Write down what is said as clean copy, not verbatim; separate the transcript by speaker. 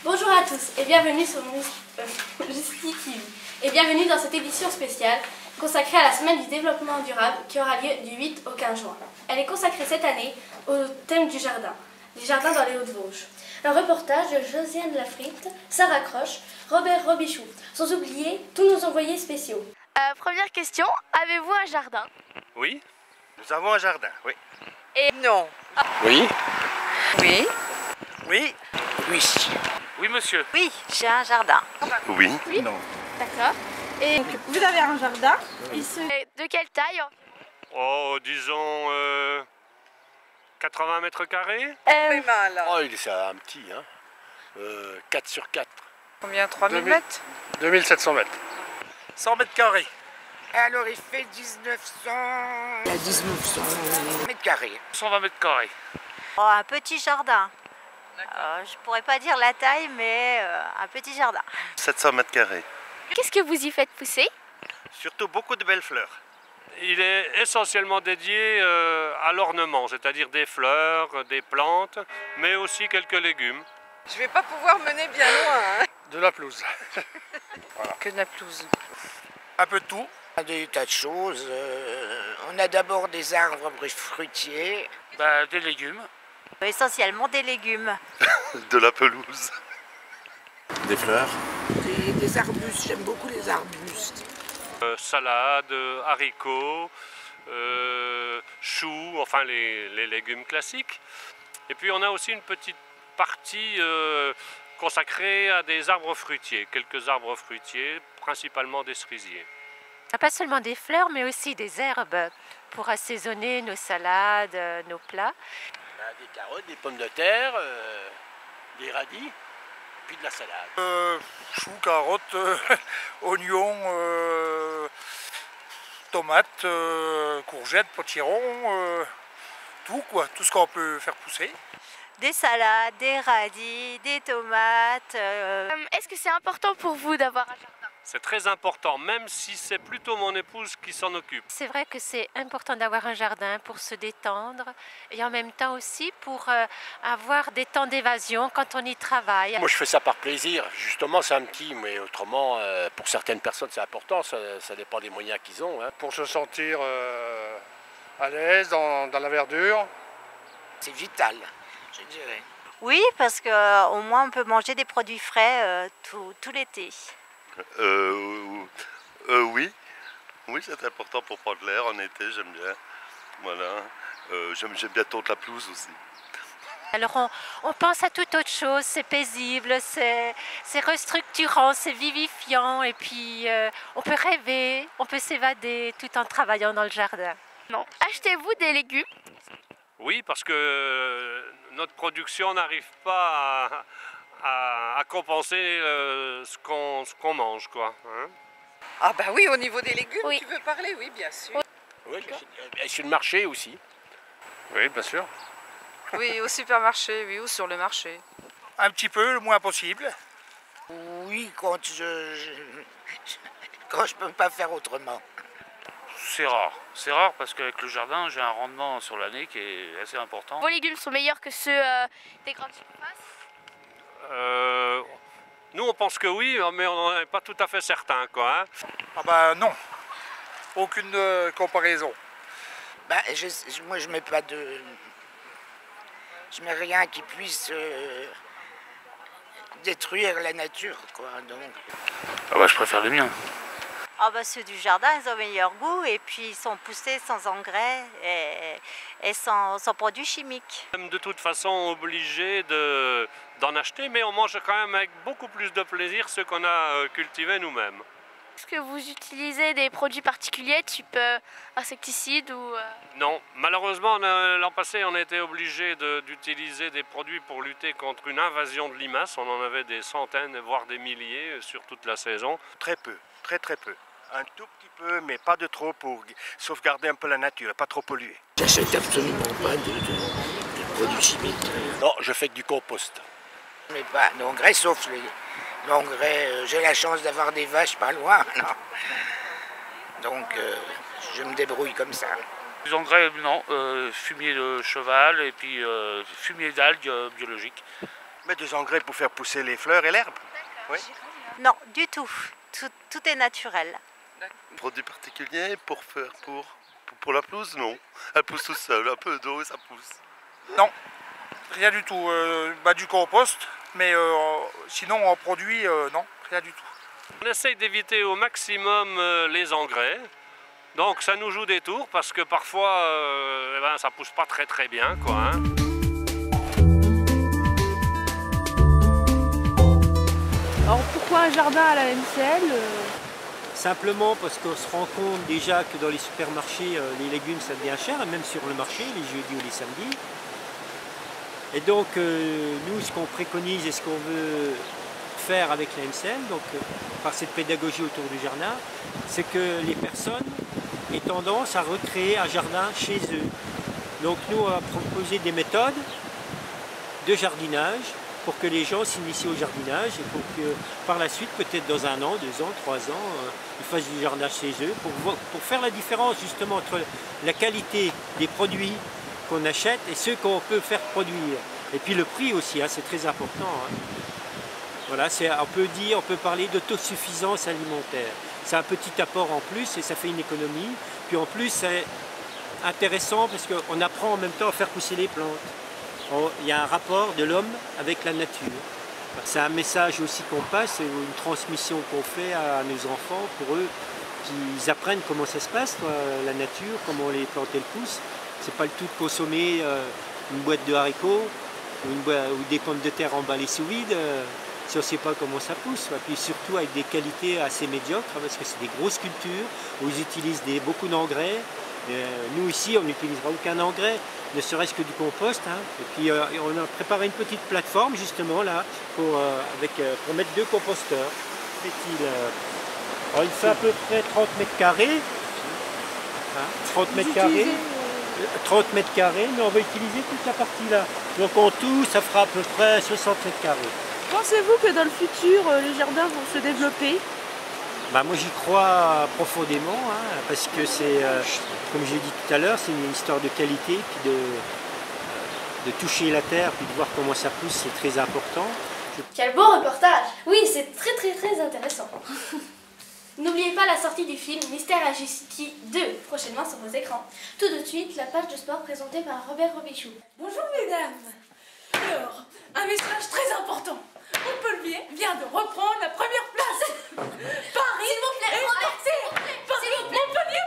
Speaker 1: Bonjour à tous et bienvenue sur Justi TV et bienvenue dans cette édition spéciale consacrée à la semaine du développement durable qui aura lieu du 8 au 15 juin. Elle est consacrée cette année au thème du jardin dans les Hauts-de-Vosges. Un reportage de Josiane Lafritte, Sarah Croche, Robert Robichou, sans oublier tous nos envoyés spéciaux.
Speaker 2: Première question, avez-vous un jardin?
Speaker 3: Oui, nous avons un jardin, oui.
Speaker 2: Et non.
Speaker 3: Oui.
Speaker 2: Oui.
Speaker 3: Oui.
Speaker 4: Oui.
Speaker 3: Oui, monsieur.
Speaker 2: Oui, j'ai un jardin.
Speaker 3: Oui.
Speaker 1: Oui.
Speaker 3: Non.
Speaker 1: D'accord. Et
Speaker 5: Donc, vous avez un jardin.
Speaker 2: Et de quelle taille?
Speaker 3: Oh, disons 80 mètres carrés.
Speaker 4: Oh, il est un petit, hein. 4 sur 4.
Speaker 5: Combien? 3000 mètres?
Speaker 3: 2700 mètres. 100 mètres carrés.
Speaker 4: Alors il fait 1900... Il a 1900 mètres carrés.
Speaker 3: 120 mètres carrés.
Speaker 2: Oh, un petit jardin. Je pourrais pas dire la taille, mais un petit jardin.
Speaker 3: 700 mètres carrés.
Speaker 2: Qu'est-ce que vous y faites pousser?
Speaker 3: Surtout beaucoup de belles fleurs. Il est essentiellement dédié à l'ornement, c'est-à-dire des fleurs, des plantes, mais aussi quelques légumes.
Speaker 5: Je vais pas pouvoir mener bien loin. Hein.
Speaker 3: De la pelouse.
Speaker 5: Que de la pelouse.
Speaker 3: Un peu de tout.
Speaker 4: Des tas de choses. On a d'abord des arbres fruitiers.
Speaker 3: Des légumes.
Speaker 2: Essentiellement des légumes.
Speaker 3: De la pelouse.
Speaker 6: Des fleurs.
Speaker 4: Des arbustes, j'aime beaucoup les arbustes.
Speaker 3: Salade, haricots, choux, enfin les légumes classiques. Et puis on a aussi une petite partie consacrée à des arbres fruitiers, quelques arbres fruitiers, principalement des cerisiers.
Speaker 7: Pas seulement des fleurs, mais aussi des herbes pour assaisonner nos salades, nos plats.
Speaker 4: Des carottes, des pommes de terre, des radis, puis de la salade.
Speaker 8: Choux, carottes, oignons, tomates, courgettes, potirons, tout quoi, tout ce qu'on peut faire pousser.
Speaker 2: Des salades, des radis, des tomates. Est-ce que c'est important pour vous d'avoir un jardin?
Speaker 3: C'est très important, même si c'est plutôt mon épouse qui s'en occupe.
Speaker 7: C'est vrai que c'est important d'avoir un jardin pour se détendre et en même temps aussi pour avoir des temps d'évasion quand on y travaille.
Speaker 4: Moi je fais ça par plaisir, justement c'est un petit, mais autrement pour certaines personnes c'est important, ça dépend des moyens qu'ils ont. Hein.
Speaker 8: Pour se sentir à l'aise dans la verdure.
Speaker 4: C'est vital, je dirais.
Speaker 2: Oui, parce qu'au moins on peut manger des produits frais tout l'été.
Speaker 3: Oui, c'est important pour prendre l'air en été, j'aime bien. Voilà, j'aime bien toute la pelouse aussi.
Speaker 7: Alors on pense à toute autre chose, c'est paisible, c'est restructurant, c'est vivifiant et puis on peut rêver, on peut s'évader tout en travaillant dans le jardin.
Speaker 2: Non. Achetez-vous des légumes?
Speaker 3: Oui, parce que notre production n'arrive pas à compenser ce qu'on mange, quoi. Hein.
Speaker 5: Ah bah oui, au niveau des légumes,
Speaker 2: Oui.
Speaker 5: tu veux parler? Oui, bien sûr.
Speaker 4: Oui, sur le marché aussi.
Speaker 3: Oui, bien sûr.
Speaker 5: Oui, au supermarché, oui, ou sur le marché.
Speaker 8: Un petit peu, le moins possible.
Speaker 4: Oui, quand quand je peux pas faire autrement.
Speaker 9: C'est rare parce qu'avec le jardin, j'ai un rendement sur l'année qui est assez important.
Speaker 2: Vos légumes sont meilleurs que ceux des grandes surfaces?
Speaker 3: Nous, on pense que oui, mais on n'en est pas tout à fait certain, quoi. Hein.
Speaker 8: Ah bah non, aucune comparaison.
Speaker 4: Moi je mets pas de... Je mets rien qui puisse détruire la nature, quoi. Donc...
Speaker 9: Ah bah, je préfère les miens.
Speaker 2: Ah bah ceux du jardin, ils ont meilleur goût et puis ils sont poussés sans engrais et sans produits chimiques.
Speaker 3: Même de toute façon obligé d'en acheter, mais on mange quand même avec beaucoup plus de plaisir ceux qu'on a cultivés nous-mêmes.
Speaker 2: Est-ce que vous utilisez des produits particuliers, type insecticides ou...
Speaker 3: Non, malheureusement l'an passé on a été obligé d'utiliser des produits pour lutter contre une invasion de limaces. On en avait des centaines, voire des milliers sur toute la saison.
Speaker 8: Très peu, très peu. Un tout petit peu, mais pas de trop pour sauvegarder un peu la nature, pas trop polluer.
Speaker 4: J'achète absolument pas de produits chimiques. Non, je fais que du compost. Mais pas d'engrais, sauf l'engrais. J'ai la chance d'avoir des vaches pas loin. Non. Donc je me débrouille comme ça.
Speaker 9: Les engrais, non, fumier de cheval et puis fumier d'algues biologiques.
Speaker 6: Mais des engrais pour faire pousser les fleurs et l'herbe. Oui.
Speaker 2: Non, du tout. Tout est naturel.
Speaker 10: Produits particuliers pour la pelouse, non. Elle pousse tout seul, un peu d'eau et ça pousse.
Speaker 8: Non, rien du tout. Du compost, mais sinon en produit, non, rien du tout.
Speaker 3: On essaye d'éviter au maximum les engrais. Donc ça nous joue des tours parce que parfois ça pousse pas très bien, quoi, hein.
Speaker 11: Alors pourquoi un jardin à la MCL
Speaker 12: Simplement parce qu'on se rend compte déjà que dans les supermarchés, les légumes ça devient cher, et même sur le marché, les jeudis ou les samedis. Et donc nous, ce qu'on préconise et ce qu'on veut faire avec la MCL, donc par cette pédagogie autour du jardin, c'est que les personnes aient tendance à recréer un jardin chez eux. Donc nous, on va proposer des méthodes de jardinage pour que les gens s'initient au jardinage et pour que par la suite, peut-être dans 1 an, 2 ans, 3 ans, ils fassent du jardinage chez eux pour faire la différence justement entre la qualité des produits qu'on achète et ceux qu'on peut faire produire. Et puis le prix aussi, hein, c'est très important. Hein. Voilà, on peut parler d'autosuffisance alimentaire. C'est un petit apport en plus et ça fait une économie. Puis en plus, c'est intéressant parce qu'on apprend en même temps à faire pousser les plantes. Il y a un rapport de l'homme avec la nature. C'est un message aussi qu'on passe, c'est une transmission qu'on fait à nos enfants pour eux, qu'ils apprennent comment ça se passe, la nature, comment les plantes elles poussent. C'est pas le tout de consommer une boîte de haricots ou des pommes de terre emballées sous vide si on ne sait pas comment ça pousse. Et puis surtout avec des qualités assez médiocres parce que c'est des grosses cultures où ils utilisent beaucoup d'engrais. Nous ici on n'utilisera aucun engrais, ne serait-ce que du compost. Hein. Et puis on a préparé une petite plateforme justement là pour mettre 2 composteurs. Il fait à peu près 30 mètres carrés. Hein, 30 mètres carrés. 30 mètres carrés, mais on va utiliser toute la partie là. Donc en tout, ça fera à peu près 60 mètres carrés.
Speaker 11: Pensez-vous que dans le futur, les jardins vont se développer?
Speaker 12: Moi j'y crois profondément, hein, parce que c'est, comme j'ai dit tout à l'heure, c'est une histoire de qualité, puis de toucher la terre, puis de voir comment ça pousse, c'est très important.
Speaker 1: Quel beau reportage! Oui, c'est très intéressant. N'oubliez pas la sortie du film Mystère Agility 2, prochainement sur vos écrans. Tout de suite, la page de sport présentée par Robert Robichou.
Speaker 13: Bonjour mesdames. Alors, un message très important. Montpellier vient de reprendre la première place. Paris
Speaker 1: s'il vous plaît, Robert, s'il vous plaît,
Speaker 13: Montpellier